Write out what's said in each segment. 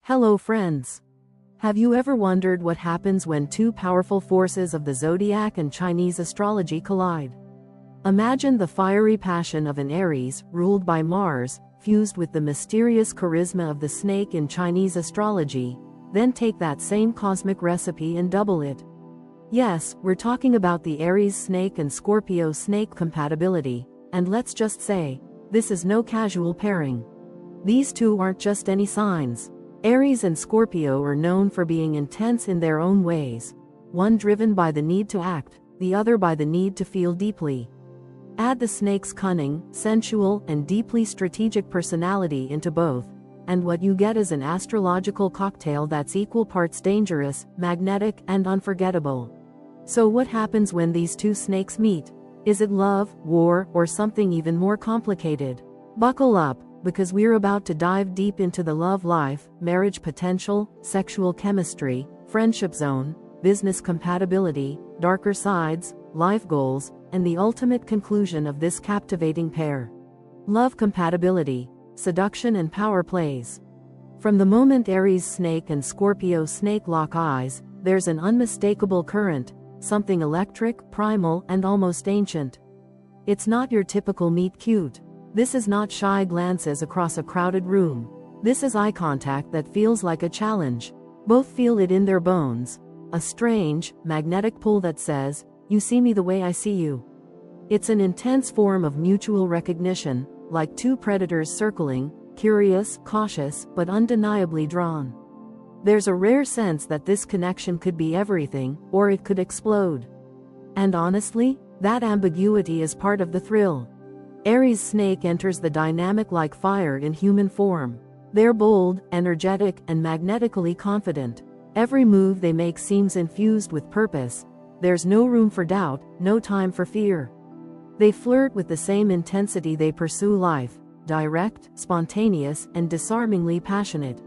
Hello friends. Have you ever wondered what happens when two powerful forces of the zodiac and Chinese astrology collide? Imagine the fiery passion of an Aries, ruled by Mars, fused with the mysterious charisma of the snake in Chinese astrology, then take that same cosmic recipe and double it. Yes, we're talking about the Aries Snake and Scorpio Snake compatibility, and let's just say, this is no casual pairing. These two aren't just any signs. Aries and Scorpio are known for being intense in their own ways, one driven by the need to act, the other by the need to feel deeply. Add the snake's cunning, sensual, and deeply strategic personality into both, and what you get is an astrological cocktail that's equal parts dangerous, magnetic, and unforgettable. So what happens when these two snakes meet? Is it love, war, or something even more complicated? Buckle up, because we're about to dive deep into the love life, marriage potential, sexual chemistry, friendship zone, business compatibility, darker sides, life goals, and the ultimate conclusion of this captivating pair. Love compatibility, seduction and power plays. From the moment Aries Snake and Scorpio Snake lock eyes, there's an unmistakable current, something electric, primal, and almost ancient. It's not your typical meet cute. This is not shy glances across a crowded room. This is eye contact that feels like a challenge. Both feel it in their bones. A strange, magnetic pull that says, "You see me the way I see you." It's an intense form of mutual recognition, like two predators circling, curious, cautious, but undeniably drawn. There's a rare sense that this connection could be everything, or it could explode. And honestly, that ambiguity is part of the thrill. Aries Snake enters the dynamic like fire in human form. They're bold, energetic, and magnetically confident. Every move they make seems infused with purpose. There's no room for doubt, no time for fear. They flirt with the same intensity they pursue life, direct, spontaneous, and disarmingly passionate.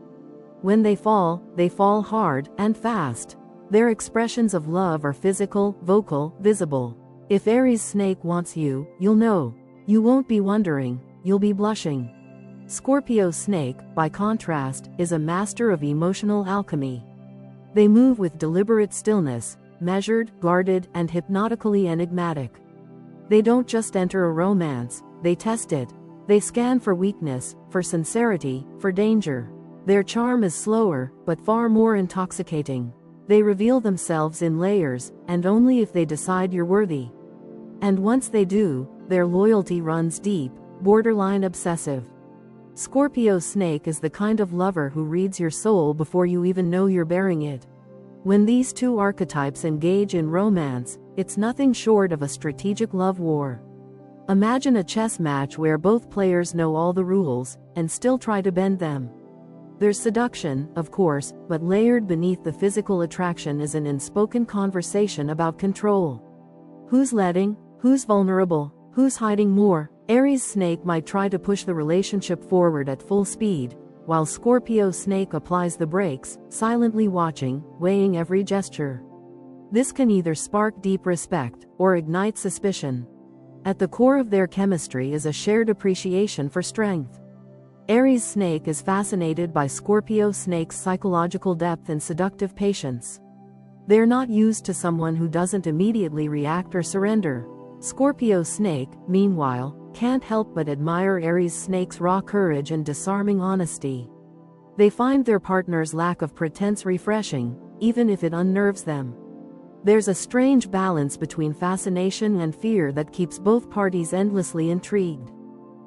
When they fall hard and fast. Their expressions of love are physical, vocal, visible. If Aries Snake wants you, you'll know. You won't be wondering, you'll be blushing. Scorpio Snake, by contrast, is a master of emotional alchemy. They move with deliberate stillness, measured, guarded, and hypnotically enigmatic. They don't just enter a romance, they test it. They scan for weakness, for sincerity, for danger. Their charm is slower, but far more intoxicating. They reveal themselves in layers, and only if they decide you're worthy. And once they do, their loyalty runs deep, borderline obsessive. Scorpio Snake is the kind of lover who reads your soul before you even know you're bearing it. When these two archetypes engage in romance, it's nothing short of a strategic love war. Imagine a chess match where both players know all the rules, and still try to bend them. There's seduction, of course, but layered beneath the physical attraction is an unspoken conversation about control. Who's letting? Who's vulnerable? Who's hiding more? Aries Snake might try to push the relationship forward at full speed, while Scorpio Snake applies the brakes, silently watching, weighing every gesture. This can either spark deep respect, or ignite suspicion. At the core of their chemistry is a shared appreciation for strength. Aries Snake is fascinated by Scorpio Snake's psychological depth and seductive patience. They're not used to someone who doesn't immediately react or surrender. Scorpio Snake, meanwhile, can't help but admire Aries Snake's raw courage and disarming honesty. They find their partner's lack of pretense refreshing, even if it unnerves them. There's a strange balance between fascination and fear that keeps both parties endlessly intrigued.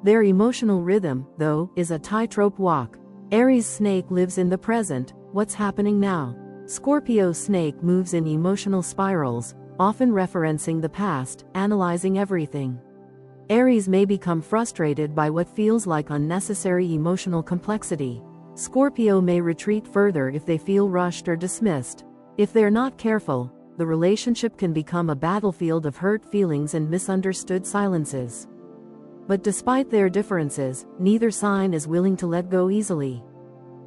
Their emotional rhythm, though, is a tightrope walk. Aries Snake lives in the present, what's happening now. Scorpio Snake moves in emotional spirals, often referencing the past, analyzing everything. Aries may become frustrated by what feels like unnecessary emotional complexity. Scorpio may retreat further if they feel rushed or dismissed. If they're not careful, the relationship can become a battlefield of hurt feelings and misunderstood silences. But despite their differences, neither sign is willing to let go easily.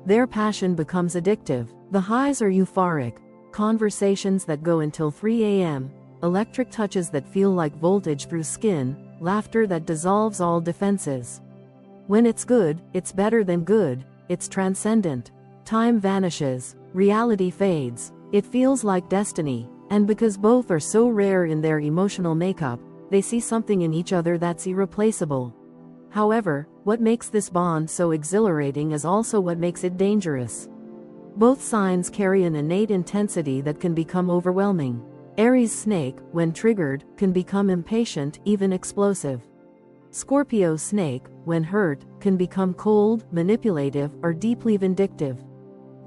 Their passion becomes addictive. The highs are euphoric, conversations that go until 3 a.m., electric touches that feel like voltage through skin, laughter that dissolves all defenses. When it's good, it's better than good, it's transcendent. Time vanishes, reality fades, it feels like destiny, and because both are so rare in their emotional makeup, they see something in each other that's irreplaceable. However, what makes this bond so exhilarating is also what makes it dangerous. Both signs carry an innate intensity that can become overwhelming. Aries Snake, when triggered, can become impatient, even explosive. Scorpio Snake, when hurt, can become cold, manipulative, or deeply vindictive.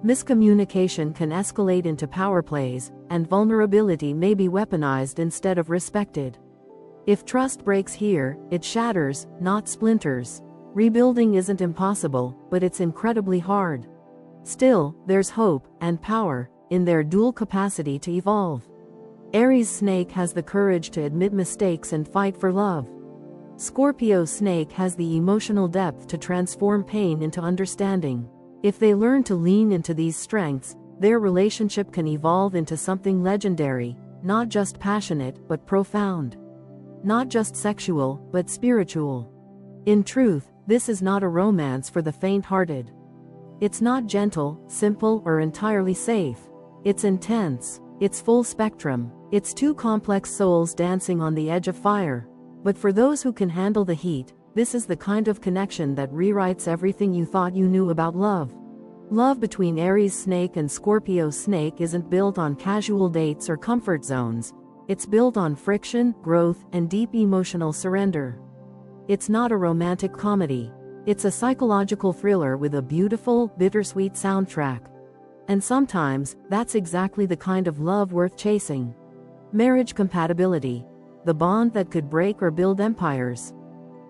Miscommunication can escalate into power plays, and vulnerability may be weaponized instead of respected. If trust breaks here, it shatters, not splinters. Rebuilding isn't impossible, but it's incredibly hard. Still, there's hope and power in their dual capacity to evolve. Aries Snake has the courage to admit mistakes and fight for love. Scorpio Snake has the emotional depth to transform pain into understanding. If they learn to lean into these strengths, their relationship can evolve into something legendary, not just passionate, but profound. Not just sexual, but spiritual. In truth, this is not a romance for the faint-hearted. It's not gentle, simple, or entirely safe. It's intense. It's full spectrum. It's two complex souls dancing on the edge of fire. But for those who can handle the heat, this is the kind of connection that rewrites everything you thought you knew about love. Love between Aries Snake and Scorpio Snake isn't built on casual dates or comfort zones. It's built on friction, growth, and deep emotional surrender. It's not a romantic comedy. It's a psychological thriller with a beautiful, bittersweet soundtrack. And sometimes, that's exactly the kind of love worth chasing. Marriage compatibility. The bond that could break or build empires.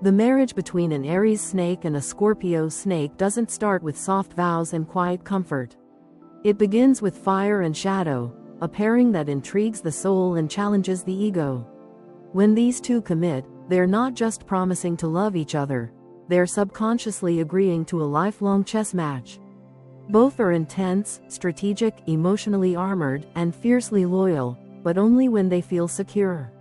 The marriage between an Aries Snake and a Scorpio Snake doesn't start with soft vows and quiet comfort. It begins with fire and shadow, a pairing that intrigues the soul and challenges the ego. When these two commit, they're not just promising to love each other, they're subconsciously agreeing to a lifelong chess match. Both are intense, strategic, emotionally armored, and fiercely loyal, but only when they feel secure.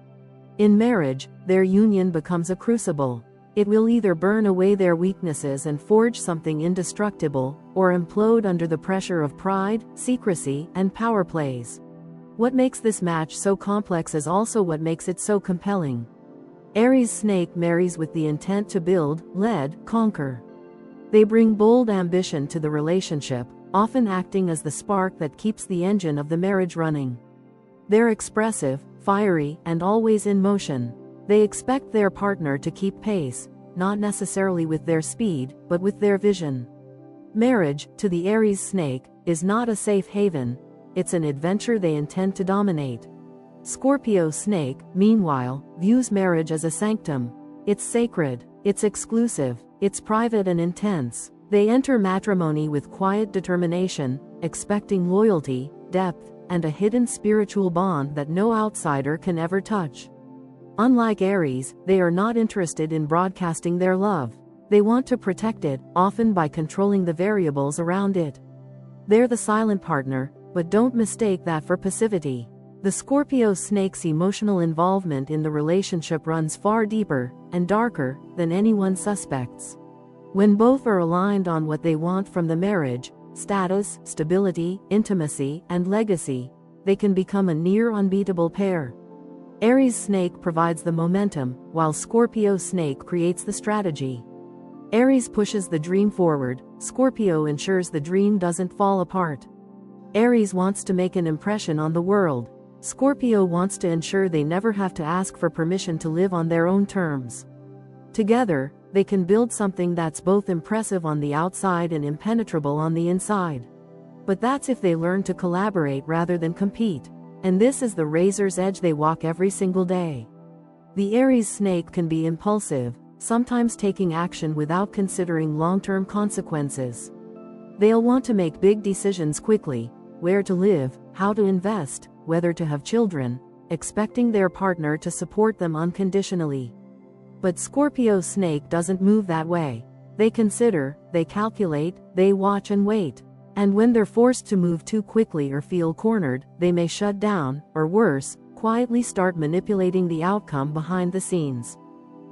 In marriage, their union becomes a crucible. It will either burn away their weaknesses and forge something indestructible, or implode under the pressure of pride, secrecy, and power plays. What makes this match so complex is also what makes it so compelling. Aries Snake marries with the intent to build, lead, conquer. They bring bold ambition to the relationship, often acting as the spark that keeps the engine of the marriage running. They're expressive, fiery, and always in motion. They expect their partner to keep pace, not necessarily with their speed, but with their vision. Marriage, to the Aries Snake, is not a safe haven, it's an adventure they intend to dominate. Scorpio Snake, meanwhile, views marriage as a sanctum. It's sacred, it's exclusive, it's private and intense. They enter matrimony with quiet determination, expecting loyalty, depth, and a hidden spiritual bond that no outsider can ever touch. Unlike Aries, they are not interested in broadcasting their love. They want to protect it, often by controlling the variables around it. They're the silent partner, but don't mistake that for passivity. The Scorpio Snake's emotional involvement in the relationship runs far deeper and darker than anyone suspects. When both are aligned on what they want from the marriage, status, stability, intimacy, and legacy, they can become a near unbeatable pair. Aries Snake provides the momentum, while Scorpio Snake creates the strategy. Aries pushes the dream forward, Scorpio ensures the dream doesn't fall apart. Aries wants to make an impression on the world. Scorpio wants to ensure they never have to ask for permission to live on their own terms. Together, they can build something that's both impressive on the outside and impenetrable on the inside. But that's if they learn to collaborate rather than compete. And this is the razor's edge they walk every single day. The Aries Snake can be impulsive, sometimes taking action without considering long-term consequences. They'll want to make big decisions quickly: where to live, how to invest, whether to have children, expecting their partner to support them unconditionally. But Scorpio Snake doesn't move that way. They consider, they calculate, they watch and wait. And when they're forced to move too quickly or feel cornered, they may shut down, or worse, quietly start manipulating the outcome behind the scenes.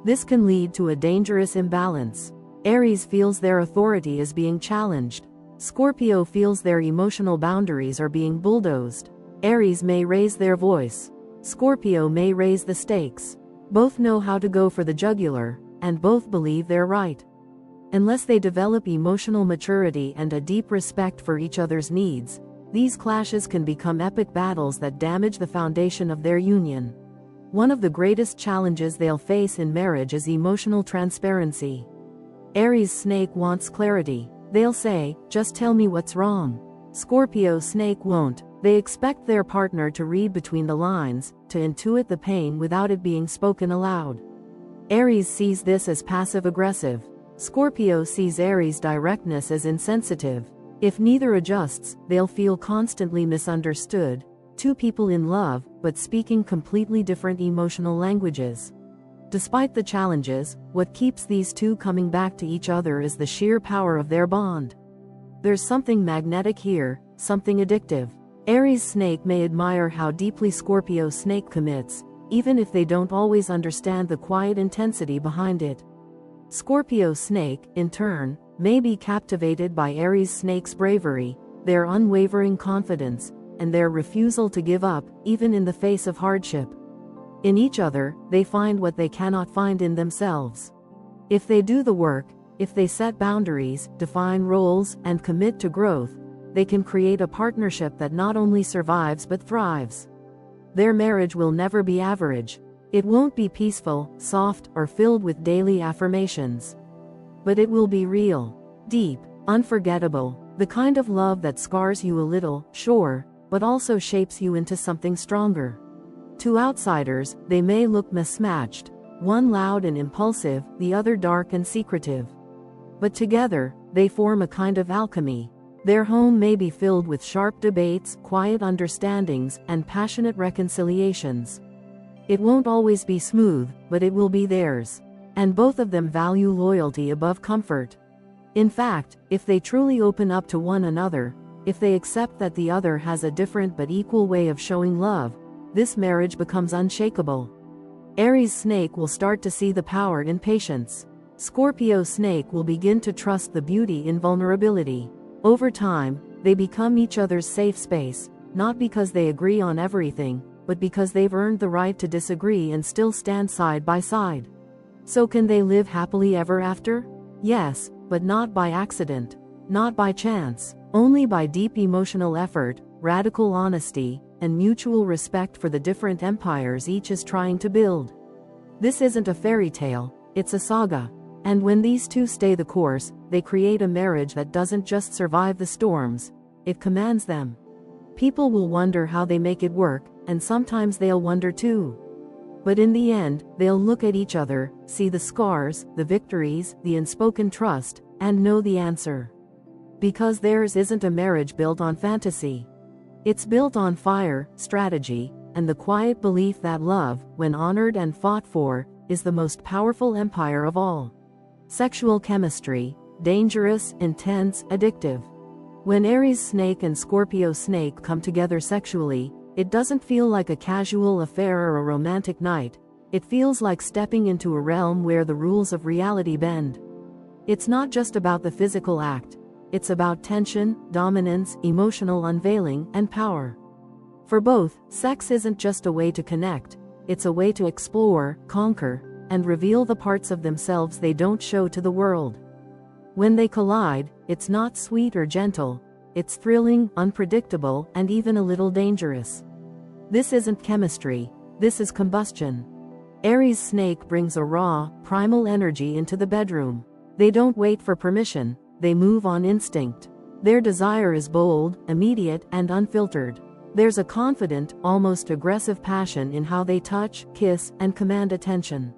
This can lead to a dangerous imbalance. Aries feels their authority is being challenged. Scorpio feels their emotional boundaries are being bulldozed. Aries may raise their voice. Scorpio may raise the stakes. Both know how to go for the jugular, and both believe they're right. Unless they develop emotional maturity and a deep respect for each other's needs, these clashes can become epic battles that damage the foundation of their union. One of the greatest challenges they'll face in marriage is emotional transparency. Aries Snake wants clarity. They'll say, "Just tell me what's wrong." Scorpio Snake won't. They expect their partner to read between the lines, to intuit the pain without it being spoken aloud. Aries sees this as passive-aggressive. Scorpio sees Aries' directness as insensitive. If neither adjusts, they'll feel constantly misunderstood, two people in love, but speaking completely different emotional languages. Despite the challenges, what keeps these two coming back to each other is the sheer power of their bond. There's something magnetic here, something addictive. Aries Snake may admire how deeply Scorpio Snake commits, even if they don't always understand the quiet intensity behind it. Scorpio Snake, in turn, may be captivated by Aries Snake's bravery, their unwavering confidence, and their refusal to give up, even in the face of hardship. In each other, they find what they cannot find in themselves. If they do the work, if they set boundaries, define roles, and commit to growth, they can create a partnership that not only survives but thrives. Their marriage will never be average. It won't be peaceful, soft, or filled with daily affirmations. But it will be real, deep, unforgettable, the kind of love that scars you a little, sure, but also shapes you into something stronger. To outsiders, they may look mismatched, one loud and impulsive, the other dark and secretive. But together, they form a kind of alchemy. Their home may be filled with sharp debates, quiet understandings, and passionate reconciliations. It won't always be smooth, but it will be theirs. And both of them value loyalty above comfort. In fact, if they truly open up to one another, if they accept that the other has a different but equal way of showing love, this marriage becomes unshakable. Aries Snake will start to see the power in patience. Scorpio Snake will begin to trust the beauty in vulnerability. Over time, they become each other's safe space, not because they agree on everything, but because they've earned the right to disagree and still stand side by side. So can they live happily ever after? Yes, but not by accident, not by chance, only by deep emotional effort, radical honesty, and mutual respect for the different empires each is trying to build. This isn't a fairy tale, it's a saga. And when these two stay the course, they create a marriage that doesn't just survive the storms, it commands them. People will wonder how they make it work, and sometimes they'll wonder too. But in the end, they'll look at each other, see the scars, the victories, the unspoken trust, and know the answer. Because theirs isn't a marriage built on fantasy. It's built on fire, strategy, and the quiet belief that love, when honored and fought for, is the most powerful empire of all. Sexual chemistry, dangerous, intense, addictive. When Aries Snake and Scorpio Snake come together sexually, it doesn't feel like a casual affair or a romantic night. It feels like stepping into a realm where the rules of reality bend. It's not just about the physical act. It's about tension, dominance, emotional unveiling, and power. For both, sex isn't just a way to connect, it's a way to explore, conquer, and reveal the parts of themselves they don't show to the world. When they collide, it's not sweet or gentle, it's thrilling, unpredictable, and even a little dangerous. This isn't chemistry, this is combustion. Aries Snake brings a raw, primal energy into the bedroom. They don't wait for permission, they move on instinct. Their desire is bold, immediate, and unfiltered. There's a confident, almost aggressive passion in how they touch, kiss, and command attention.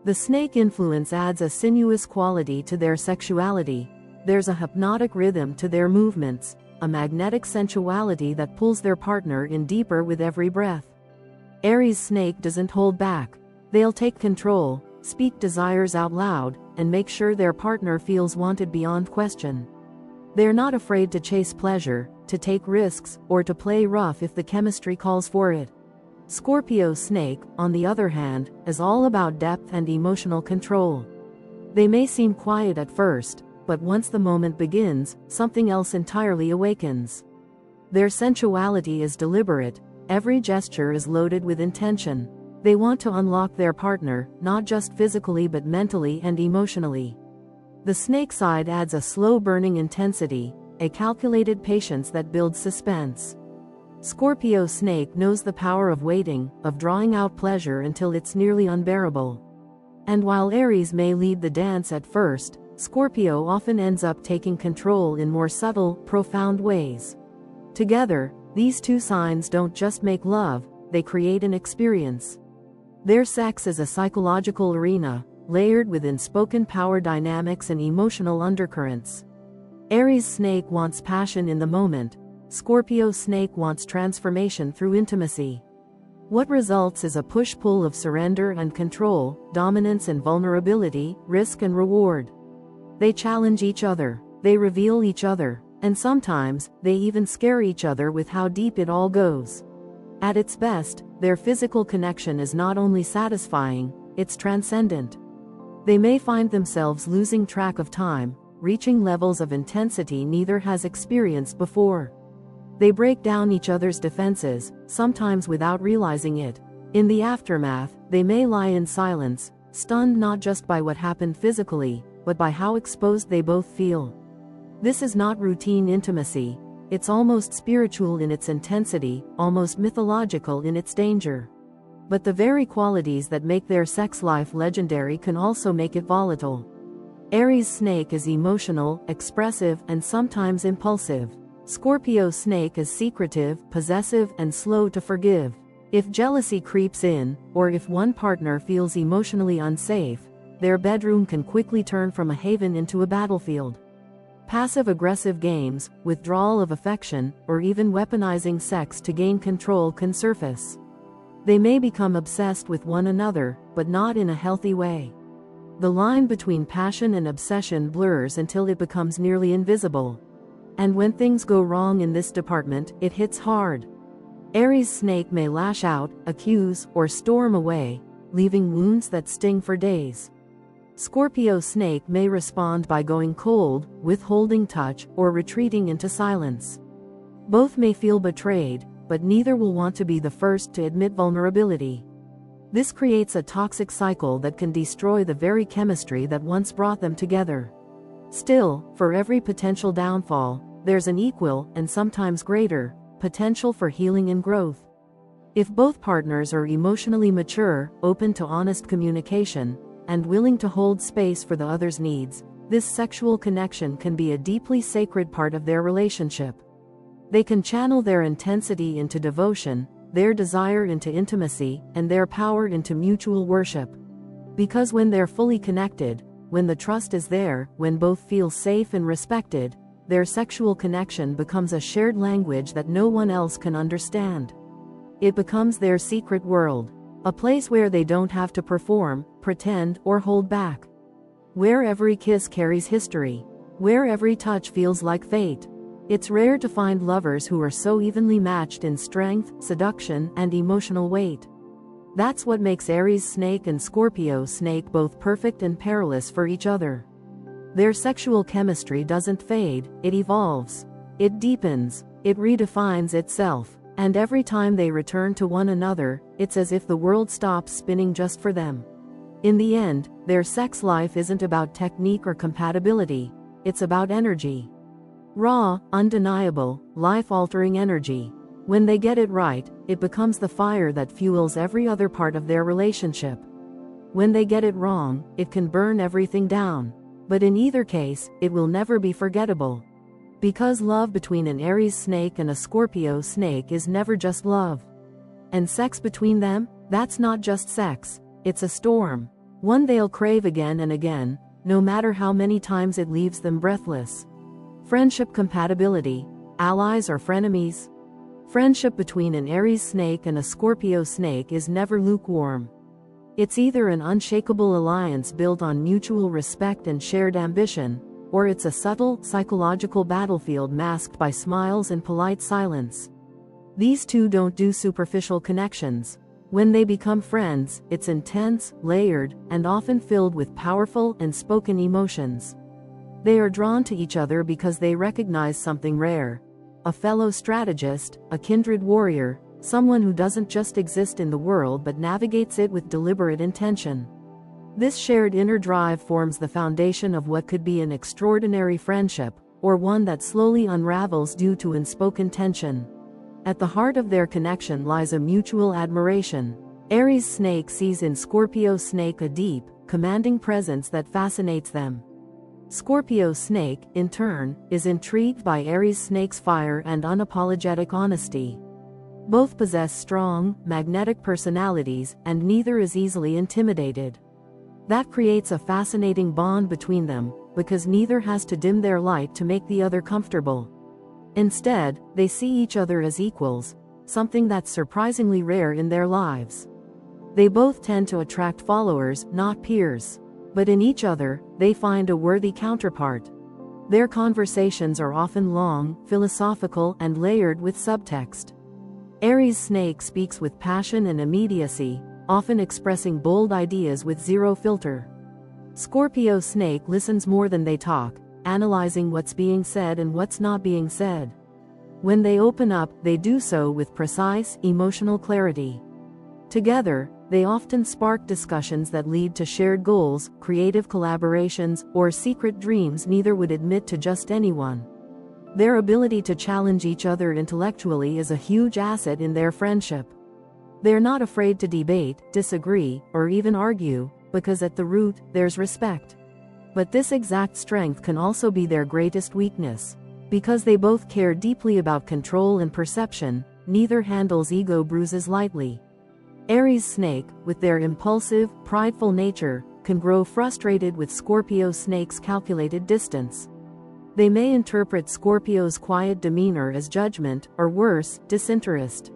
The snake influence adds a sinuous quality to their sexuality. There's a hypnotic rhythm to their movements, a magnetic sensuality that pulls their partner in deeper with every breath. Aries Snake doesn't hold back. They'll take control, speak desires out loud, and make sure their partner feels wanted beyond question. They're not afraid to chase pleasure, to take risks, or to play rough if the chemistry calls for it. Scorpio Snake, on the other hand, is all about depth and emotional control. They may seem quiet at first, but once the moment begins, something else entirely awakens. Their sensuality is deliberate, every gesture is loaded with intention. They want to unlock their partner, not just physically but mentally and emotionally. The snake side adds a slow-burning intensity, a calculated patience that builds suspense. Scorpio Snake knows the power of waiting, of drawing out pleasure until it's nearly unbearable. And while Aries may lead the dance at first, Scorpio often ends up taking control in more subtle, profound ways. Together, these two signs don't just make love, they create an experience. Their sex is a psychological arena, layered with unspoken power dynamics and emotional undercurrents. Aries Snake wants passion in the moment, Scorpio Snake wants transformation through intimacy. What results is a push-pull of surrender and control, dominance and vulnerability, risk and reward. They challenge each other, they reveal each other, and sometimes, they even scare each other with how deep it all goes. At its best, their physical connection is not only satisfying, it's transcendent. They may find themselves losing track of time, reaching levels of intensity neither has experienced before. They break down each other's defenses, sometimes without realizing it. In the aftermath, they may lie in silence, stunned not just by what happened physically, but by how exposed they both feel. This is not routine intimacy, it's almost spiritual in its intensity, almost mythological in its danger. But the very qualities that make their sex life legendary can also make it volatile. Aries Snake is emotional, expressive, and sometimes impulsive. Scorpio Snake is secretive, possessive, and slow to forgive. If jealousy creeps in, or if one partner feels emotionally unsafe, their bedroom can quickly turn from a haven into a battlefield. Passive-aggressive games, withdrawal of affection, or even weaponizing sex to gain control can surface. They may become obsessed with one another, but not in a healthy way. The line between passion and obsession blurs until it becomes nearly invisible. And when things go wrong in this department, it hits hard. Aries Snake may lash out, accuse, or storm away, leaving wounds that sting for days. Scorpio Snake may respond by going cold, withholding touch, or retreating into silence. Both may feel betrayed, but neither will want to be the first to admit vulnerability. This creates a toxic cycle that can destroy the very chemistry that once brought them together. Still, for every potential downfall, there's an equal, and sometimes greater, potential for healing and growth. If both partners are emotionally mature, open to honest communication, and willing to hold space for the other's needs, this sexual connection can be a deeply sacred part of their relationship. They can channel their intensity into devotion, their desire into intimacy, and their power into mutual worship. Because when they're fully connected, when the trust is there, when both feel safe and respected, their sexual connection becomes a shared language that no one else can understand. It becomes their secret world. A place where they don't have to perform, pretend, or hold back. Where every kiss carries history. Where every touch feels like fate. It's rare to find lovers who are so evenly matched in strength, seduction, and emotional weight. That's what makes Aries Snake and Scorpio Snake both perfect and perilous for each other. Their sexual chemistry doesn't fade, it evolves. It deepens, it redefines itself. And every time they return to one another, it's as if the world stops spinning just for them. In the end, their sex life isn't about technique or compatibility, it's about energy. Raw, undeniable, life-altering energy. When they get it right, it becomes the fire that fuels every other part of their relationship. When they get it wrong, it can burn everything down. But in either case, it will never be forgettable. Because love between an Aries Snake and a Scorpio Snake is never just love. And sex between them, that's not just sex, it's a storm. One they'll crave again and again, no matter how many times it leaves them breathless. Friendship compatibility, allies or frenemies? Friendship between an Aries Snake and a Scorpio Snake is never lukewarm. It's either an unshakable alliance built on mutual respect and shared ambition, or it's a subtle, psychological battlefield masked by smiles and polite silence. These two don't do superficial connections. When they become friends, it's intense, layered, and often filled with powerful, unspoken emotions. They are drawn to each other because they recognize something rare. A fellow strategist, a kindred warrior, someone who doesn't just exist in the world but navigates it with deliberate intention. This shared inner drive forms the foundation of what could be an extraordinary friendship, or one that slowly unravels due to unspoken tension. At the heart of their connection lies a mutual admiration. Aries Snake sees in Scorpio Snake a deep, commanding presence that fascinates them. Scorpio Snake, in turn, is intrigued by Aries Snake's fire and unapologetic honesty. Both possess strong, magnetic personalities, and neither is easily intimidated. That creates a fascinating bond between them, because neither has to dim their light to make the other comfortable. Instead, they see each other as equals, something that's surprisingly rare in their lives. They both tend to attract followers, not peers. But in each other, they find a worthy counterpart. Their conversations are often long, philosophical, and layered with subtext. Aries Snake speaks with passion and immediacy, often expressing bold ideas with zero filter. Scorpio Snake listens more than they talk, analyzing what's being said and what's not being said. When they open up, they do so with precise, emotional clarity. Together, they often spark discussions that lead to shared goals, creative collaborations, or secret dreams neither would admit to just anyone. Their ability to challenge each other intellectually is a huge asset in their friendship. They're not afraid to debate, disagree, or even argue, because at the root, there's respect. But this exact strength can also be their greatest weakness. Because they both care deeply about control and perception, neither handles ego bruises lightly. Aries Snake, with their impulsive, prideful nature, can grow frustrated with Scorpio Snake's calculated distance. They may interpret Scorpio's quiet demeanor as judgment, or worse, disinterest.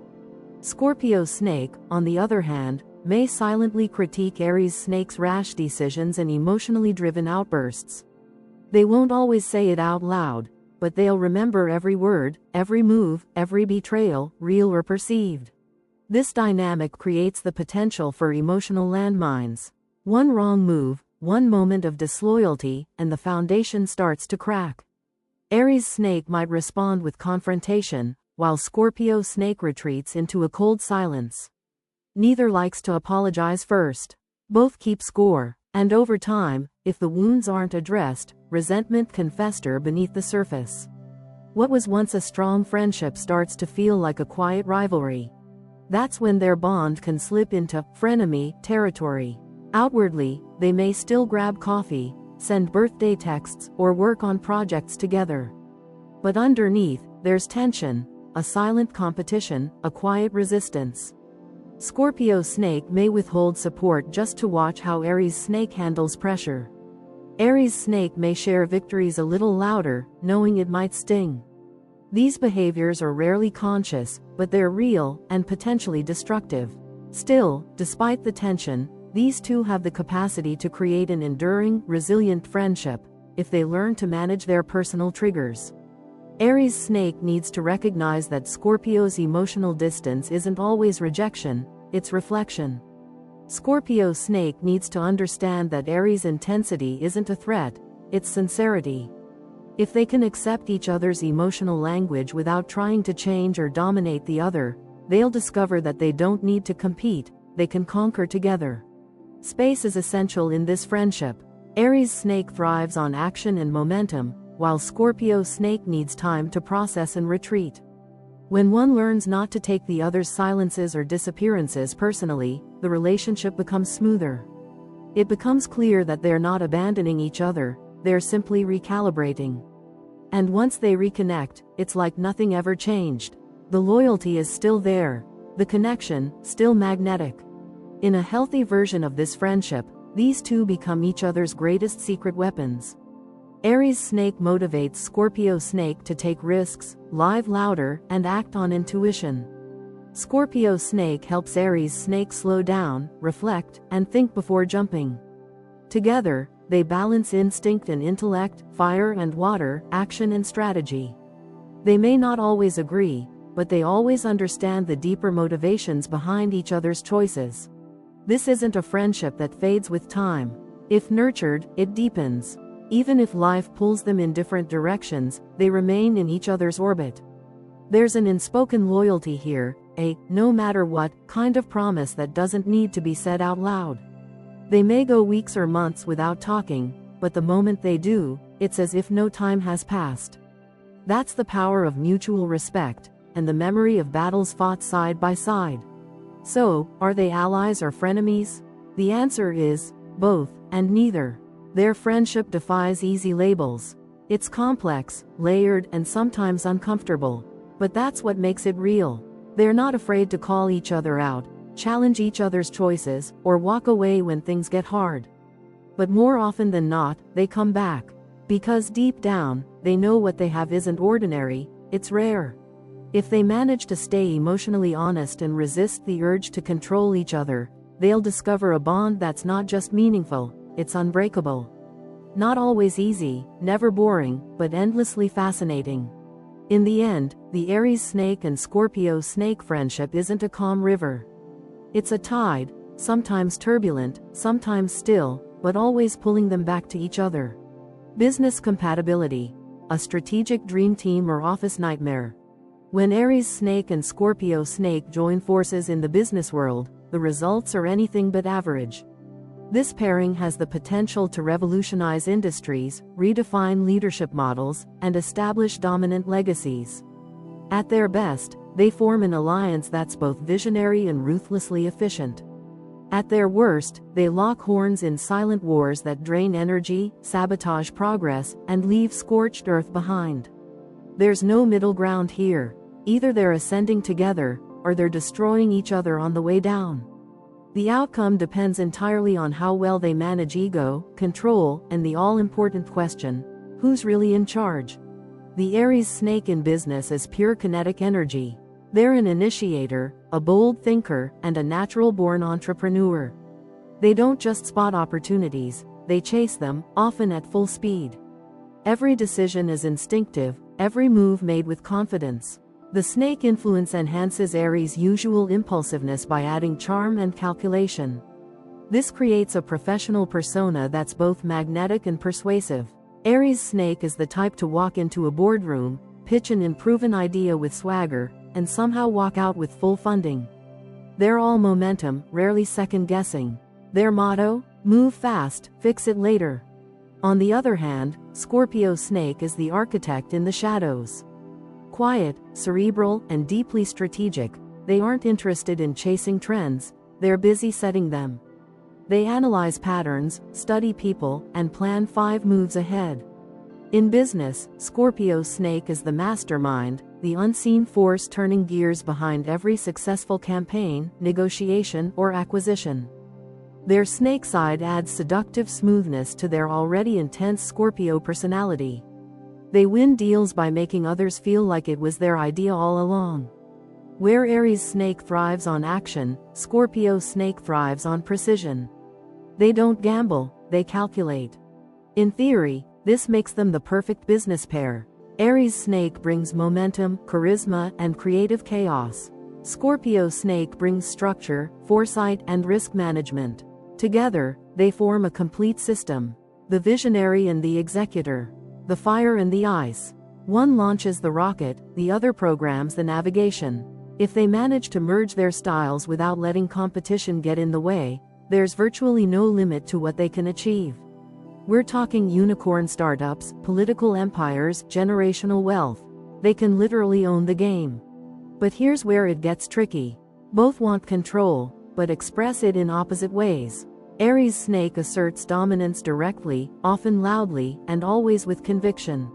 Scorpio Snake, on the other hand, may silently critique Aries Snake's rash decisions and emotionally driven outbursts. They won't always say it out loud, but they'll remember every word, every move, every betrayal, real or perceived. This dynamic creates the potential for emotional landmines. One wrong move, one moment of disloyalty, and the foundation starts to crack. Aries Snake might respond with confrontation, while Scorpio Snake retreats into a cold silence. Neither likes to apologize first. Both keep score, and over time, if the wounds aren't addressed, resentment can fester beneath the surface. What was once a strong friendship starts to feel like a quiet rivalry. That's when their bond can slip into frenemy territory. Outwardly, they may still grab coffee, send birthday texts, or work on projects together. But underneath, there's tension, a silent competition, a quiet resistance. Scorpio Snake may withhold support just to watch how Aries Snake handles pressure. Aries Snake may share victories a little louder, knowing it might sting. These behaviors are rarely conscious, but they're real, and potentially destructive. Still, despite the tension, these two have the capacity to create an enduring, resilient friendship, if they learn to manage their personal triggers. Aries Snake needs to recognize that Scorpio's emotional distance isn't always rejection, it's reflection. Scorpio Snake needs to understand that Aries' intensity isn't a threat, it's sincerity. If they can accept each other's emotional language without trying to change or dominate the other, they'll discover that they don't need to compete, they can conquer together. Space is essential in this friendship. Aries Snake thrives on action and momentum, while Scorpio Snake needs time to process and retreat. When one learns not to take the other's silences or disappearances personally, the relationship becomes smoother. It becomes clear that they're not abandoning each other, they're simply recalibrating. And once they reconnect, it's like nothing ever changed. The loyalty is still there, the connection, still magnetic. In a healthy version of this friendship, these two become each other's greatest secret weapons. Aries Snake motivates Scorpio Snake to take risks, live louder, and act on intuition. Scorpio Snake helps Aries Snake slow down, reflect, and think before jumping. Together, they balance instinct and intellect, fire and water, action and strategy. They may not always agree, but they always understand the deeper motivations behind each other's choices. This isn't a friendship that fades with time. If nurtured, it deepens. Even if life pulls them in different directions, they remain in each other's orbit. There's an unspoken loyalty here, a no matter what kind of promise that doesn't need to be said out loud. They may go weeks or months without talking, but the moment they do, it's as if no time has passed. That's the power of mutual respect, and the memory of battles fought side by side. So, are they allies or frenemies? The answer is both, and neither. Their friendship defies easy labels. It's complex, layered, and sometimes uncomfortable. But that's what makes it real. They're not afraid to call each other out, challenge each other's choices, or walk away when things get hard. But more often than not, they come back. Because deep down, they know what they have isn't ordinary, it's rare. If they manage to stay emotionally honest and resist the urge to control each other, they'll discover a bond that's not just meaningful, it's unbreakable. Not always easy, never boring, but endlessly fascinating. In the end, the Aries Snake and Scorpio Snake friendship isn't a calm river. It's a tide, sometimes turbulent, sometimes still, but always pulling them back to each other. Business compatibility. A strategic dream team or office nightmare. When Aries Snake and Scorpio Snake join forces in the business world, the results are anything but average. This pairing has the potential to revolutionize industries, redefine leadership models, and establish dominant legacies. At their best, they form an alliance that's both visionary and ruthlessly efficient. At their worst, they lock horns in silent wars that drain energy, sabotage progress, and leave scorched earth behind. There's no middle ground here. Either they're ascending together, or they're destroying each other on the way down. The outcome depends entirely on how well they manage ego, control, and the all-important question, who's really in charge? The Aries Snake in business is pure kinetic energy. They're an initiator, a bold thinker, and a natural-born entrepreneur. They don't just spot opportunities, they chase them, often at full speed. Every decision is instinctive, every move made with confidence. The snake influence enhances Aries' usual impulsiveness by adding charm and calculation. This creates a professional persona that's both magnetic and persuasive. Aries Snake is the type to walk into a boardroom, pitch an unproven idea with swagger, and somehow walk out with full funding. They're all momentum, rarely second-guessing. Their motto? Move fast, fix it later. On the other hand, Scorpio Snake is the architect in the shadows. Quiet, cerebral, and deeply strategic, they aren't interested in chasing trends, they're busy setting them. They analyze patterns, study people, and plan 5 moves ahead. In business, Scorpio Snake is the mastermind, the unseen force turning gears behind every successful campaign, negotiation, or acquisition. Their snake side adds seductive smoothness to their already intense Scorpio personality. They win deals by making others feel like it was their idea all along. Where Aries Snake thrives on action, Scorpio Snake thrives on precision. They don't gamble, they calculate. In theory, this makes them the perfect business pair. Aries Snake brings momentum, charisma, and creative chaos. Scorpio Snake brings structure, foresight, and risk management. Together, they form a complete system. The visionary and the executor. The fire and the ice. One launches the rocket, the other programs the navigation. If they manage to merge their styles without letting competition get in the way, there's virtually no limit to what they can achieve. We're talking unicorn startups, political empires, generational wealth. They can literally own the game. But here's where it gets tricky. Both want control, but express it in opposite ways. Aries Snake asserts dominance directly, often loudly, and always with conviction.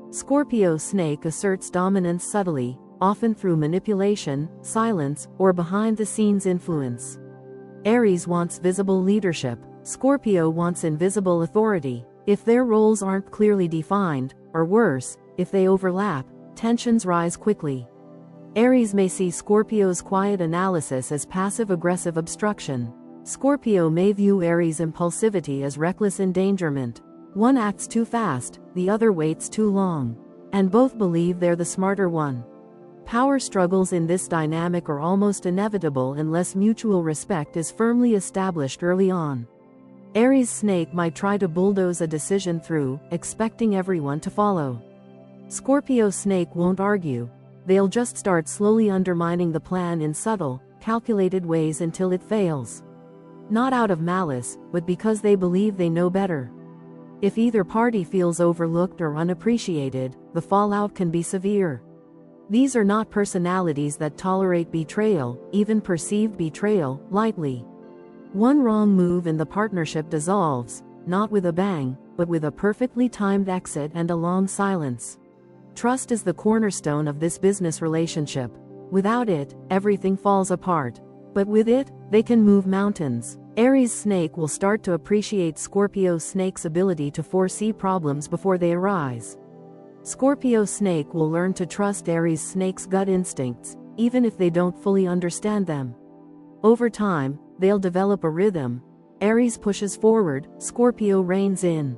Scorpio Snake asserts dominance subtly, often through manipulation, silence, or behind-the-scenes influence. Aries wants visible leadership. Scorpio wants invisible authority. If their roles aren't clearly defined, or worse, if they overlap, tensions rise quickly. Aries may see Scorpio's quiet analysis as passive-aggressive obstruction. Scorpio may view Aries' impulsivity as reckless endangerment. One acts too fast, the other waits too long. And both believe they're the smarter one. Power struggles in this dynamic are almost inevitable unless mutual respect is firmly established early on. Aries Snake might try to bulldoze a decision through, expecting everyone to follow. Scorpio Snake won't argue. They'll just start slowly undermining the plan in subtle, calculated ways until it fails. Not out of malice, but because they believe they know better. If either party feels overlooked or unappreciated, the fallout can be severe. These are not personalities that tolerate betrayal, even perceived betrayal, lightly. One wrong move and the partnership dissolves, not with a bang, but with a perfectly timed exit and a long silence. Trust is the cornerstone of this business relationship. Without it, everything falls apart. But with it, they can move mountains. Aries Snake will start to appreciate Scorpio Snake's ability to foresee problems before they arise. Scorpio Snake will learn to trust Aries Snake's gut instincts, even if they don't fully understand them. Over time, they'll develop a rhythm. Aries pushes forward, Scorpio reins in.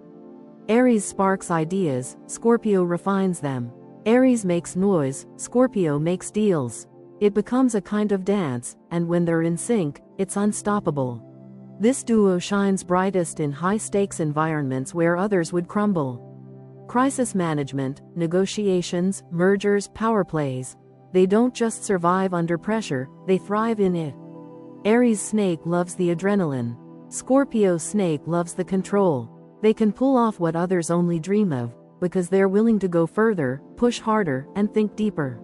Aries sparks ideas, Scorpio refines them. Aries makes noise, Scorpio makes deals. It becomes a kind of dance, and when they're in sync, it's unstoppable. This duo shines brightest in high-stakes environments where others would crumble. Crisis management, negotiations, mergers, power plays. They don't just survive under pressure, they thrive in it. Aries Snake loves the adrenaline. Scorpio Snake loves the control. They can pull off what others only dream of, because they're willing to go further, push harder, and think deeper.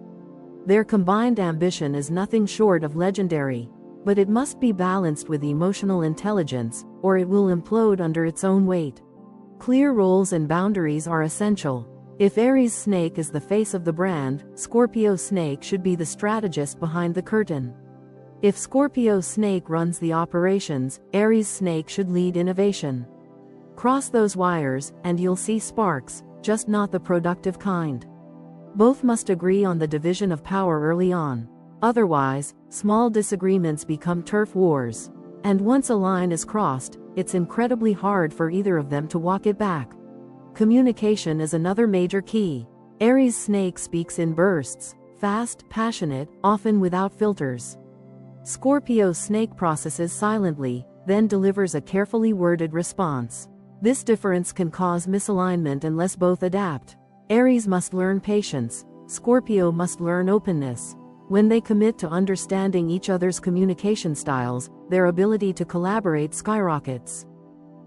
Their combined ambition is nothing short of legendary. But it must be balanced with emotional intelligence, or it will implode under its own weight. Clear roles and boundaries are essential. If Aries Snake is the face of the brand, Scorpio Snake should be the strategist behind the curtain. If Scorpio Snake runs the operations, Aries Snake should lead innovation. Cross those wires, and you'll see sparks, just not the productive kind. Both must agree on the division of power early on. Otherwise, small disagreements become turf wars. And once a line is crossed, it's incredibly hard for either of them to walk it back. Communication is another major key. Aries Snake speaks in bursts, fast, passionate, often without filters. Scorpio Snake processes silently, then delivers a carefully worded response. This difference can cause misalignment unless both adapt. Aries must learn patience, Scorpio must learn openness. When they commit to understanding each other's communication styles, their ability to collaborate skyrockets.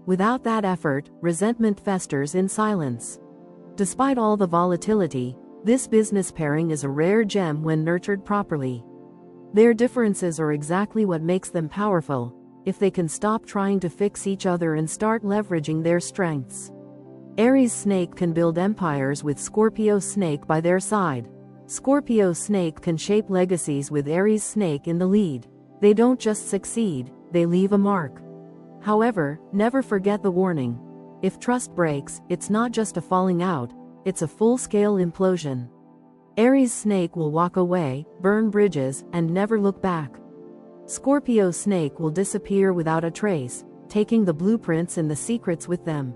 Without that effort, resentment festers in silence. Despite all the volatility, this business pairing is a rare gem when nurtured properly. Their differences are exactly what makes them powerful, if they can stop trying to fix each other and start leveraging their strengths. Aries Snake can build empires with Scorpio Snake by their side. Scorpio Snake can shape legacies with Aries Snake in the lead. They don't just succeed, they leave a mark. However, never forget the warning. If trust breaks, it's not just a falling out, it's a full-scale implosion. Aries Snake will walk away, burn bridges, and never look back. Scorpio Snake will disappear without a trace, taking the blueprints and the secrets with them.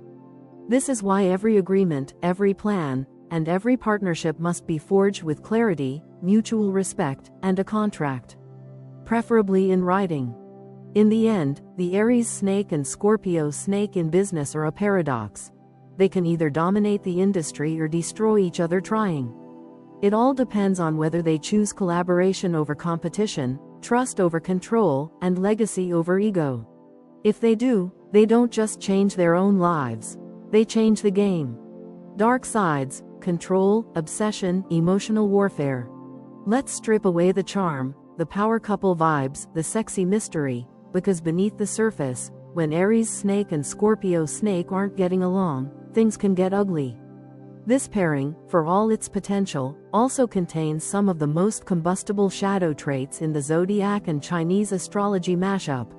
This is why every agreement, every plan, and every partnership must be forged with clarity, mutual respect, and a contract. Preferably in writing. In the end, the Aries Snake and Scorpio Snake in business are a paradox. They can either dominate the industry or destroy each other trying. It all depends on whether they choose collaboration over competition, trust over control, and legacy over ego. If they do, they don't just change their own lives, they change the game. Dark sides, control, obsession, emotional warfare. Let's strip away the charm, the power couple vibes, the sexy mystery, because beneath the surface, when Aries Snake and Scorpio Snake aren't getting along, things can get ugly. This pairing, for all its potential, also contains some of the most combustible shadow traits in the zodiac and Chinese astrology mashup.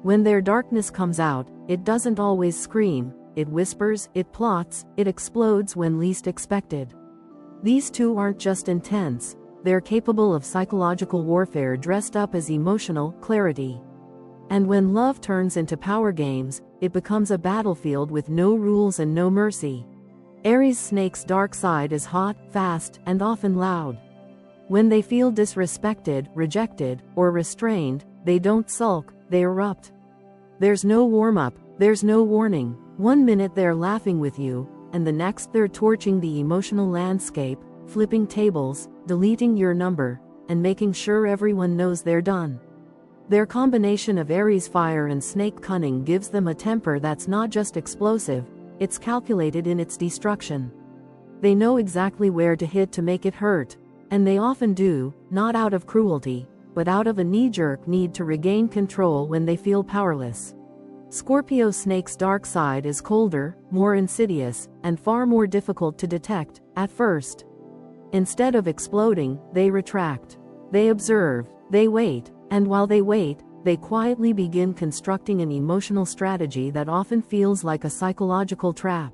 When their darkness comes out, it doesn't always scream, it whispers, it plots, it explodes when least expected. These two aren't just intense, they're capable of psychological warfare dressed up as emotional clarity. And when love turns into power games, it becomes a battlefield with no rules and no mercy. Aries Snake's dark side is hot, fast, and often loud. When they feel disrespected, rejected, or restrained, they don't sulk, they erupt. There's no warm-up, There's no warning. One minute they're laughing with you, and the next they're torching the emotional landscape, flipping tables, deleting your number, and making sure everyone knows they're done. Their combination of Aries fire and Snake cunning gives them a temper that's not just explosive, it's calculated in its destruction. They know exactly where to hit to make it hurt, and they often do, not out of cruelty, but out of a knee-jerk need to regain control when they feel powerless. Scorpio Snake's dark side is colder, more insidious, and far more difficult to detect at first. Instead of exploding, they retract. They observe, they wait, and while they wait, they quietly begin constructing an emotional strategy that often feels like a psychological trap.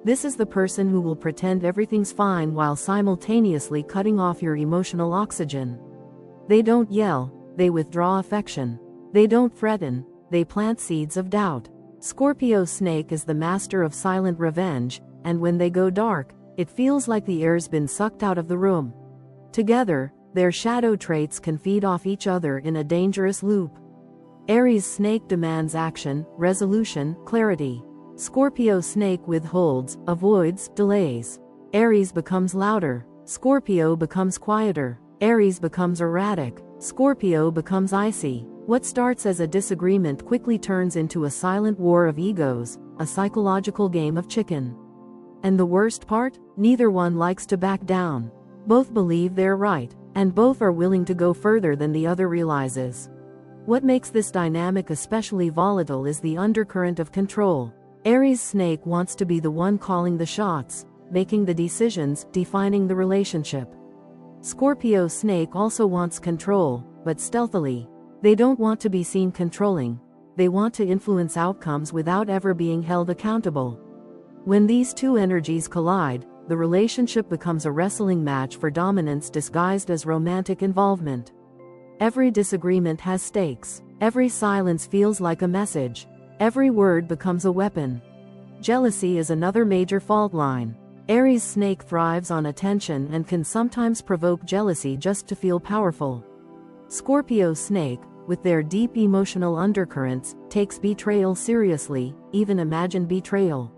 This is the person who will pretend everything's fine while simultaneously cutting off your emotional oxygen. They don't yell, they withdraw affection. They don't threaten, they plant seeds of doubt. Scorpio Snake is the master of silent revenge, and when they go dark, it feels like the air's been sucked out of the room. Together, their shadow traits can feed off each other in a dangerous loop. Aries Snake demands action, resolution, clarity. Scorpio Snake withholds, avoids, delays. Aries becomes louder. Scorpio becomes quieter. Aries becomes erratic. Scorpio becomes icy. What starts as a disagreement quickly turns into a silent war of egos, a psychological game of chicken. And the worst part? Neither one likes to back down. Both believe they're right, and both are willing to go further than the other realizes. What makes this dynamic especially volatile is the undercurrent of control. Aries Snake wants to be the one calling the shots, making the decisions, defining the relationship. Scorpio Snake also wants control, but stealthily. They don't want to be seen controlling. They want to influence outcomes without ever being held accountable. When these two energies collide, the relationship becomes a wrestling match for dominance disguised as romantic involvement. Every disagreement has stakes. Every silence feels like a message. Every word becomes a weapon. Jealousy is another major fault line. Aries Snake thrives on attention and can sometimes provoke jealousy just to feel powerful. Scorpio Snake, with their deep emotional undercurrents, takes betrayal seriously, even imagined betrayal.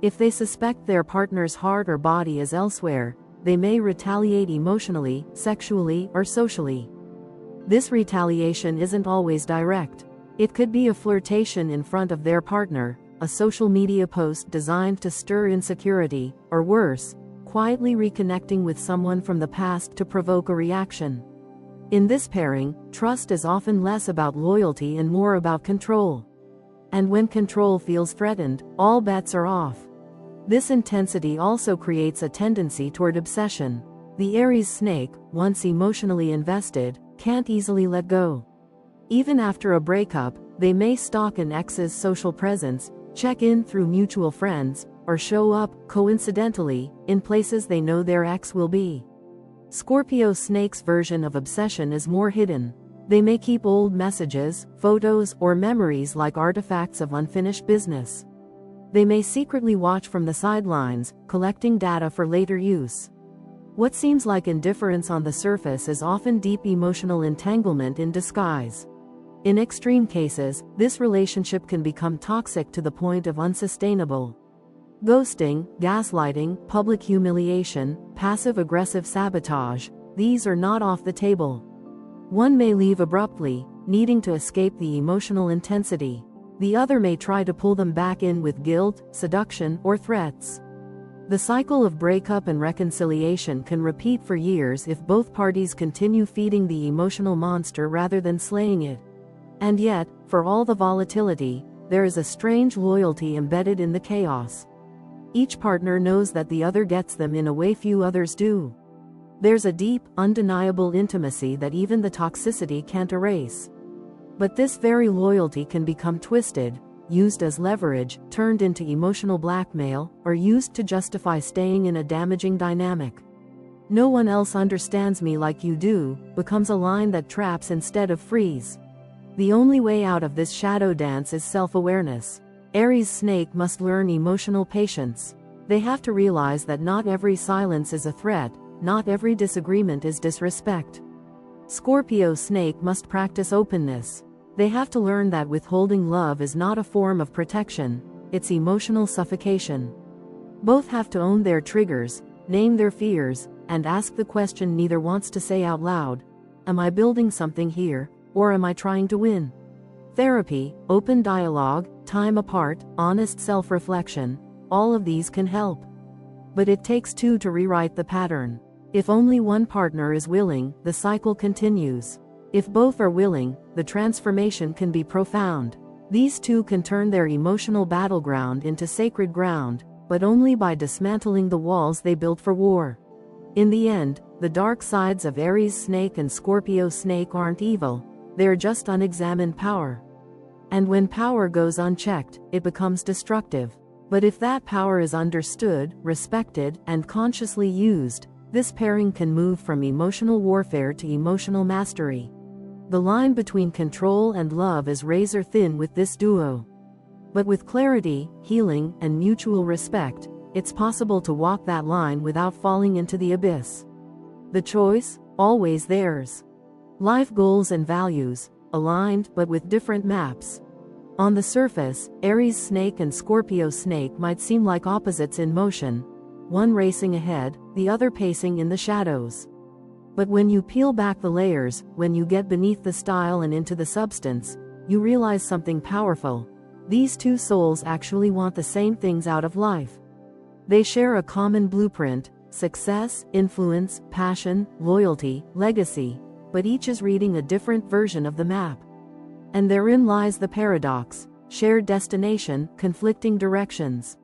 If they suspect their partner's heart or body is elsewhere, they may retaliate emotionally, sexually, or socially. This retaliation isn't always direct. It could be a flirtation in front of their partner, a social media post designed to stir insecurity, or worse, quietly reconnecting with someone from the past to provoke a reaction. In this pairing, trust is often less about loyalty and more about control. And when control feels threatened, all bets are off. This intensity also creates a tendency toward obsession. The Aries Snake, once emotionally invested, can't easily let go. Even after a breakup, they may stalk an ex's social presence, check in through mutual friends, or show up, coincidentally, in places they know their ex will be. Scorpio Snake's version of obsession is more hidden. They may keep old messages, photos, or memories like artifacts of unfinished business. They may secretly watch from the sidelines, collecting data for later use. What seems like indifference on the surface is often deep emotional entanglement in disguise. In extreme cases, this relationship can become toxic to the point of unsustainable. Ghosting, gaslighting, public humiliation, passive-aggressive sabotage, these are not off the table. One may leave abruptly, needing to escape the emotional intensity. The other may try to pull them back in with guilt, seduction, or threats. The cycle of breakup and reconciliation can repeat for years if both parties continue feeding the emotional monster rather than slaying it. And yet, for all the volatility, there is a strange loyalty embedded in the chaos. Each partner knows that the other gets them in a way few others do. There's a deep, undeniable intimacy that even the toxicity can't erase. But this very loyalty can become twisted, used as leverage, turned into emotional blackmail, or used to justify staying in a damaging dynamic. "No one else understands me like you do" becomes a line that traps instead of frees. The only way out of this shadow dance is self-awareness. Aries Snake must learn emotional patience. They have to realize that not every silence is a threat, not every disagreement is disrespect. Scorpio Snake must practice openness. They have to learn that withholding love is not a form of protection, it's emotional suffocation. Both have to own their triggers, name their fears, and ask the question neither wants to say out loud: am I building something here, or am I trying to win? Therapy, open dialogue, time apart, honest self-reflection, all of these can help. But it takes two to rewrite the pattern. If only one partner is willing, the cycle continues. If both are willing, the transformation can be profound. These two can turn their emotional battleground into sacred ground, but only by dismantling the walls they built for war. In the end, the dark sides of Aries Snake and Scorpio Snake aren't evil, they're just unexamined power. And when power goes unchecked, it becomes destructive. But if that power is understood, respected, and consciously used, this pairing can move from emotional warfare to emotional mastery. The line between control and love is razor thin with this duo. But with clarity, healing, and mutual respect, it's possible to walk that line without falling into the abyss. The choice, always theirs. Life goals and values, aligned but with different maps. On the surface, Aries Snake and Scorpio Snake might seem like opposites in motion, one racing ahead, the other pacing in the shadows. But when you peel back the layers, when you get beneath the style and into the substance, you realize something powerful. These two souls actually want the same things out of life. They share a common blueprint: success, influence, passion, loyalty, legacy, but each is reading a different version of the map. And therein lies the paradox: shared destination, conflicting directions.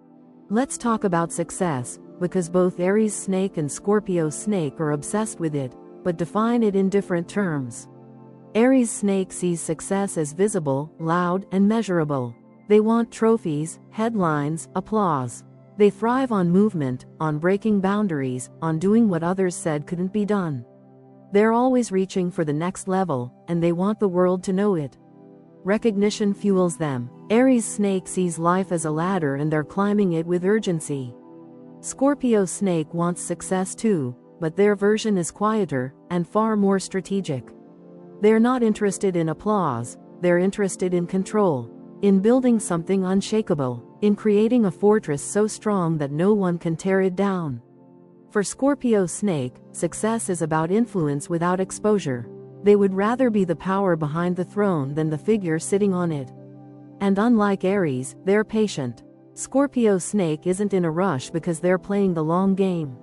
Let's talk about success, because both Aries Snake and Scorpio Snake are obsessed with it, but define it in different terms. Aries Snake sees success as visible, loud, and measurable. They want trophies, headlines, applause. They thrive on movement, on breaking boundaries, on doing what others said couldn't be done. They're always reaching for the next level, and they want the world to know it. Recognition fuels them. Aries Snake sees life as a ladder and they're climbing it with urgency. Scorpio Snake wants success too, but their version is quieter and far more strategic. They're not interested in applause, they're interested in control, in building something unshakable, in creating a fortress so strong that no one can tear it down. For Scorpio Snake, success is about influence without exposure. They would rather be the power behind the throne than the figure sitting on it. And unlike Aries, they're patient. Scorpio Snake isn't in a rush because they're playing the long game.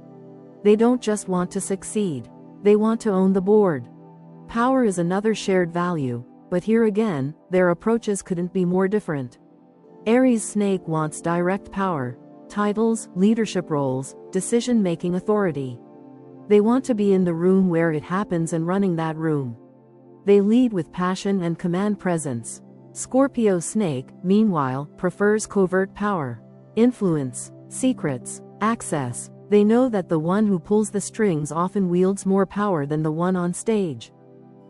They don't just want to succeed, they want to own the board. Power is another shared value, but here again, their approaches couldn't be more different. Aries Snake wants direct power, titles, leadership roles, decision-making authority. They want to be in the room where it happens and running that room. They lead with passion and command presence. Scorpio Snake, meanwhile, prefers covert power, influence, secrets, access. They know that the one who pulls the strings often wields more power than the one on stage.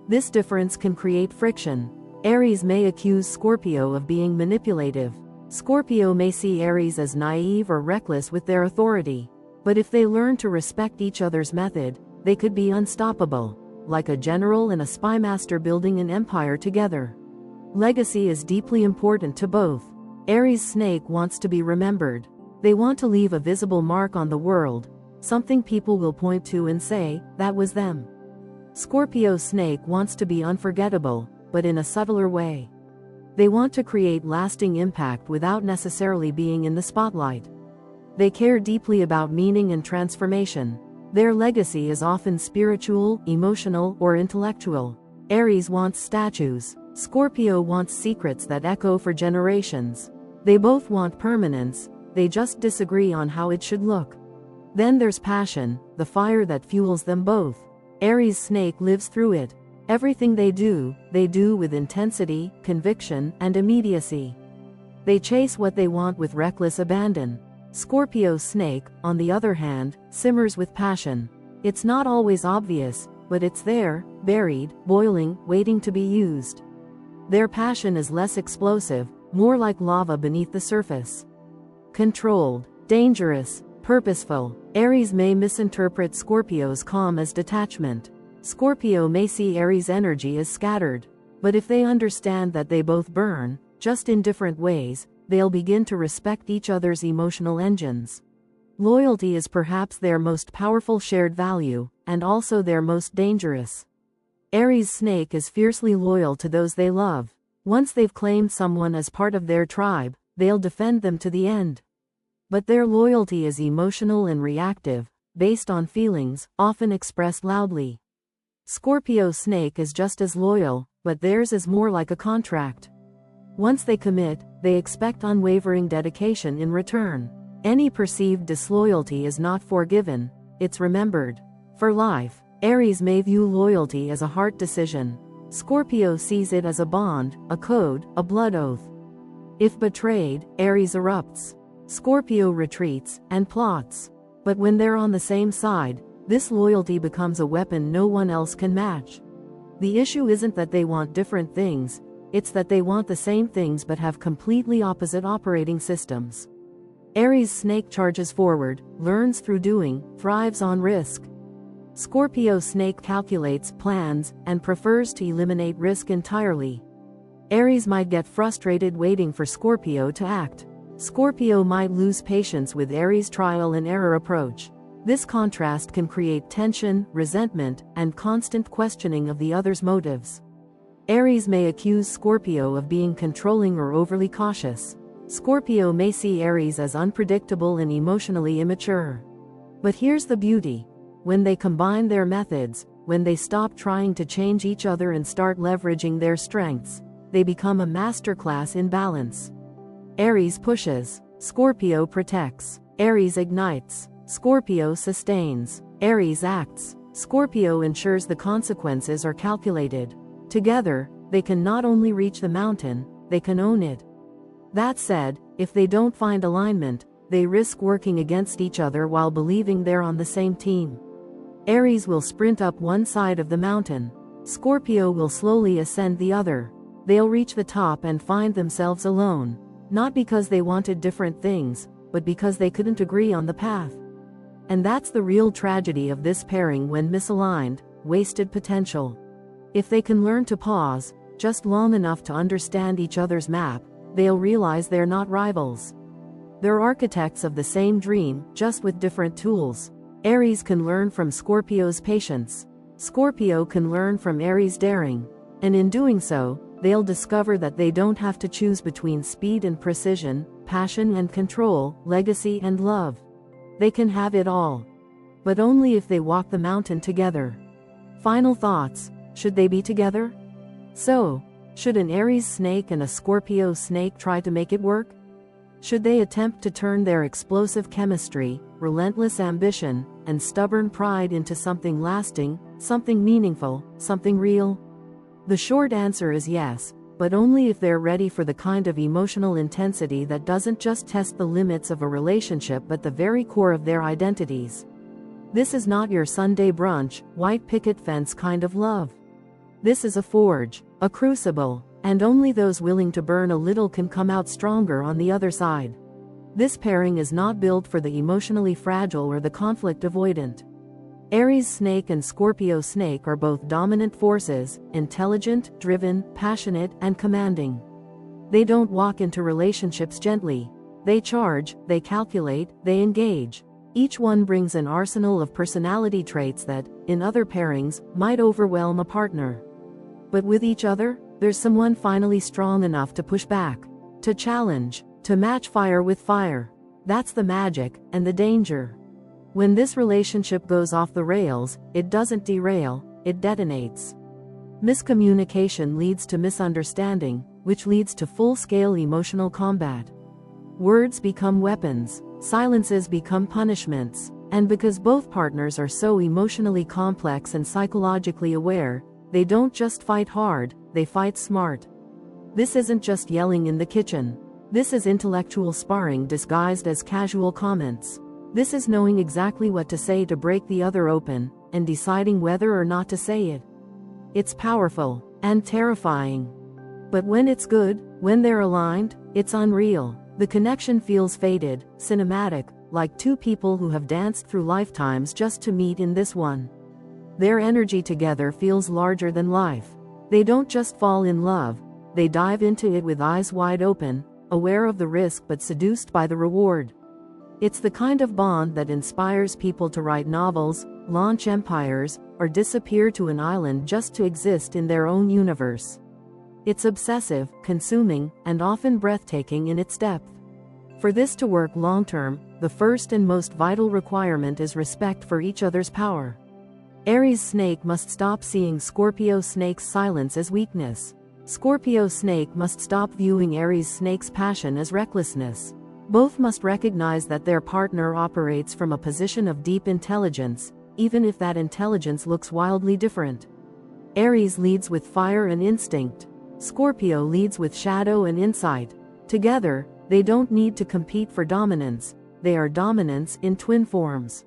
This difference can create friction. Aries may accuse Scorpio of being manipulative. Scorpio may see Aries as naive or reckless with their authority. But if they learn to respect each other's method, they could be unstoppable, like a general and a spymaster building an empire together. Legacy is deeply important to both. Aries Snake wants to be remembered. They want to leave a visible mark on the world, something people will point to and say, that was them. Scorpio Snake wants to be unforgettable, but in a subtler way. They want to create lasting impact without necessarily being in the spotlight. They care deeply about meaning and transformation. Their legacy is often spiritual, emotional, or intellectual. Aries wants statues. Scorpio wants secrets that echo for generations. They both want permanence, they just disagree on how it should look. Then there's passion, the fire that fuels them both. Aries Snake lives through it. Everything they do with intensity, conviction, and immediacy. They chase what they want with reckless abandon. Scorpio Snake, on the other hand, simmers with passion. It's not always obvious, but it's there, buried, boiling, waiting to be used. Their passion is less explosive, more like lava beneath the surface. Controlled, dangerous, purposeful. Aries may misinterpret Scorpio's calm as detachment. Scorpio may see Aries' energy as scattered. But if they understand that they both burn, just in different ways, they'll begin to respect each other's emotional engines. Loyalty is perhaps their most powerful shared value, and also their most dangerous. Aries Snake is fiercely loyal to those they love. Once they've claimed someone as part of their tribe, they'll defend them to the end. But their loyalty is emotional and reactive, based on feelings, often expressed loudly. Scorpio Snake is just as loyal, but theirs is more like a contract. Once they commit, they expect unwavering dedication in return. Any perceived disloyalty is not forgiven, it's remembered. For life, Aries may view loyalty as a heart decision. Scorpio sees it as a bond, a code, a blood oath. If betrayed, Aries erupts. Scorpio retreats and plots. But when they're on the same side, this loyalty becomes a weapon no one else can match. The issue isn't that they want different things, it's that they want the same things but have completely opposite operating systems. Aries Snake charges forward, learns through doing, thrives on risk. Scorpio Snake calculates, plans, and prefers to eliminate risk entirely. Aries might get frustrated waiting for Scorpio to act. Scorpio might lose patience with Aries' trial and error approach. This contrast can create tension, resentment, and constant questioning of the other's motives. Aries may accuse Scorpio of being controlling or overly cautious. Scorpio may see Aries as unpredictable and emotionally immature. But here's the beauty. When they combine their methods, when they stop trying to change each other and start leveraging their strengths, they become a masterclass in balance. Aries pushes, Scorpio protects. Aries ignites, Scorpio sustains. Aries acts, Scorpio ensures the consequences are calculated. Together, they can not only reach the mountain, they can own it. That said, if they don't find alignment, they risk working against each other while believing they're on the same team. Aries will sprint up one side of the mountain. Scorpio will slowly ascend the other. They'll reach the top and find themselves alone. Not because they wanted different things, but because they couldn't agree on the path. And that's the real tragedy of this pairing when misaligned, wasted potential. If they can learn to pause, just long enough to understand each other's map, they'll realize they're not rivals. They're architects of the same dream, just with different tools. Aries can learn from Scorpio's patience. Scorpio can learn from Aries' daring. And in doing so, they'll discover that they don't have to choose between speed and precision, passion and control, legacy and love. They can have it all. But only if they walk the mountain together. Final thoughts. Should they be together? So, should an Aries Snake and a Scorpio Snake try to make it work? Should they attempt to turn their explosive chemistry, relentless ambition, and stubborn pride into something lasting, something meaningful, something real? The short answer is yes, but only if they're ready for the kind of emotional intensity that doesn't just test the limits of a relationship but the very core of their identities. This is not your Sunday brunch, white picket fence kind of love. This is a forge, a crucible, and only those willing to burn a little can come out stronger on the other side. This pairing is not built for the emotionally fragile or the conflict avoidant. Aries Snake and Scorpio Snake are both dominant forces, intelligent, driven, passionate, and commanding. They don't walk into relationships gently. They charge, they calculate, they engage. Each one brings an arsenal of personality traits that, in other pairings, might overwhelm a partner. But with each other, there's someone finally strong enough to push back, to challenge, to match fire with fire. That's the magic, and the danger. When this relationship goes off the rails, it doesn't derail, it detonates. Miscommunication leads to misunderstanding, which leads to full-scale emotional combat. Words become weapons, silences become punishments, and because both partners are so emotionally complex and psychologically aware, they don't just fight hard, they fight smart. This isn't just yelling in the kitchen. This is intellectual sparring disguised as casual comments. This is knowing exactly what to say to break the other open, and deciding whether or not to say it. It's powerful, and terrifying. But when it's good, when they're aligned, it's unreal. The connection feels faded, cinematic, like two people who have danced through lifetimes just to meet in this one. Their energy together feels larger than life. They don't just fall in love, they dive into it with eyes wide open, aware of the risk but seduced by the reward. It's the kind of bond that inspires people to write novels, launch empires, or disappear to an island just to exist in their own universe. It's obsessive, consuming, and often breathtaking in its depth. For this to work long-term, the first and most vital requirement is respect for each other's power. Aries Snake must stop seeing Scorpio Snake's silence as weakness. Scorpio Snake must stop viewing Aries Snake's passion as recklessness. Both must recognize that their partner operates from a position of deep intelligence, even if that intelligence looks wildly different. Aries leads with fire and instinct. Scorpio leads with shadow and insight. Together, they don't need to compete for dominance, they are dominance in twin forms.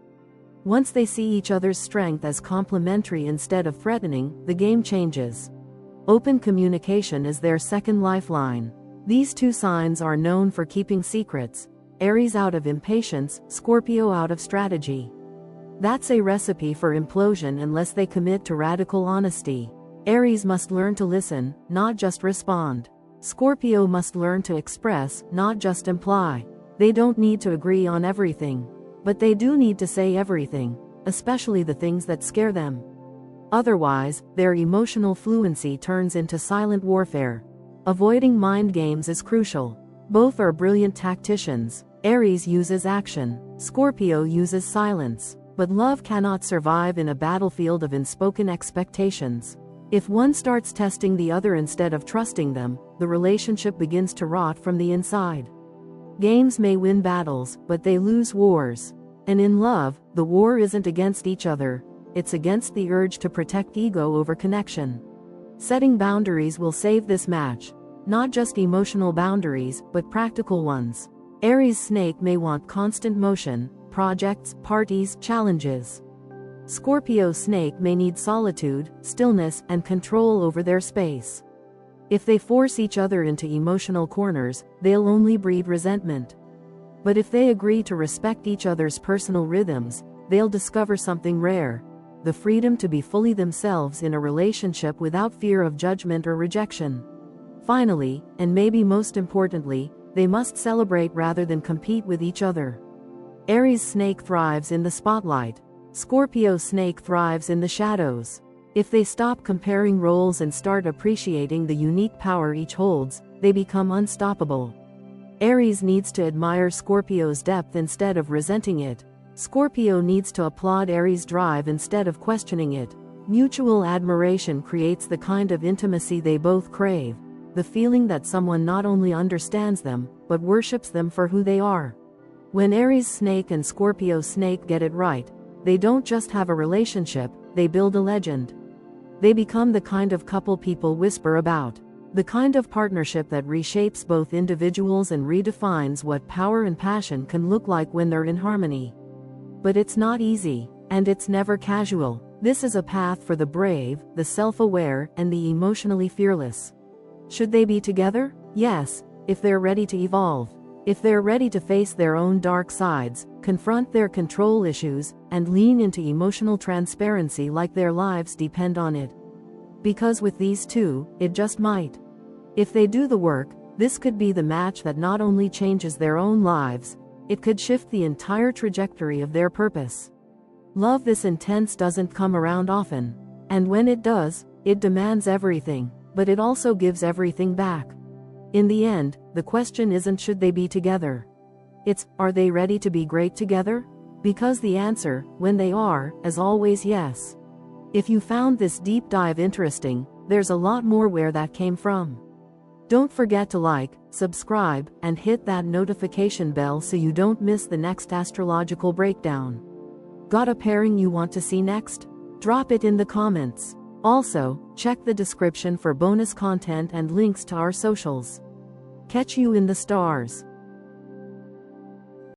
Once they see each other's strength as complementary instead of threatening, the game changes. Open communication is their second lifeline. These two signs are known for keeping secrets, Aries out of impatience, Scorpio out of strategy. That's a recipe for implosion unless they commit to radical honesty. Aries must learn to listen, not just respond. Scorpio must learn to express, not just imply. They don't need to agree on everything, but they do need to say everything, especially the things that scare them. Otherwise, their emotional fluency turns into silent warfare. Avoiding mind games is crucial. Both are brilliant tacticians. Aries uses action, Scorpio uses silence. But love cannot survive in a battlefield of unspoken expectations. If one starts testing the other instead of trusting them, the relationship begins to rot from the inside. Games may win battles, but they lose wars. And in love, the war isn't against each other, it's against the urge to protect ego over connection. Setting boundaries will save this match. Not just emotional boundaries, but practical ones. Aries Snake may want constant motion, projects, parties, challenges. Scorpio Snake may need solitude, stillness, and control over their space. If they force each other into emotional corners, they'll only breed resentment. But if they agree to respect each other's personal rhythms, they'll discover something rare: the freedom to be fully themselves in a relationship without fear of judgment or rejection. Finally, and maybe most importantly, they must celebrate rather than compete with each other. Aries Snake thrives in the spotlight. Scorpio Snake thrives in the shadows. If they stop comparing roles and start appreciating the unique power each holds, they become unstoppable. Aries needs to admire Scorpio's depth instead of resenting it. Scorpio needs to applaud Aries' drive instead of questioning it. Mutual admiration creates the kind of intimacy they both crave, the feeling that someone not only understands them, but worships them for who they are. When Aries Snake and Scorpio Snake get it right, they don't just have a relationship, they build a legend. They become the kind of couple people whisper about. The kind of partnership that reshapes both individuals and redefines what power and passion can look like when they're in harmony. But it's not easy, and it's never casual. This is a path for the brave, the self-aware, and the emotionally fearless. Should they be together? Yes, if they're ready to evolve. If they're ready to face their own dark sides, confront their control issues, and lean into emotional transparency like their lives depend on it. Because with these two, it just might. If they do the work, this could be the match that not only changes their own lives, it could shift the entire trajectory of their purpose. Love this intense doesn't come around often. And when it does, it demands everything, but it also gives everything back. In the end, the question isn't should they be together. It's, are they ready to be great together? Because the answer, when they are, is always yes. If you found this deep dive interesting, there's a lot more where that came from. Don't forget to like, subscribe, and hit that notification bell so you don't miss the next astrological breakdown. Got a pairing you want to see next? Drop it in the comments. Also, check the description for bonus content and links to our socials. Catch you in the stars.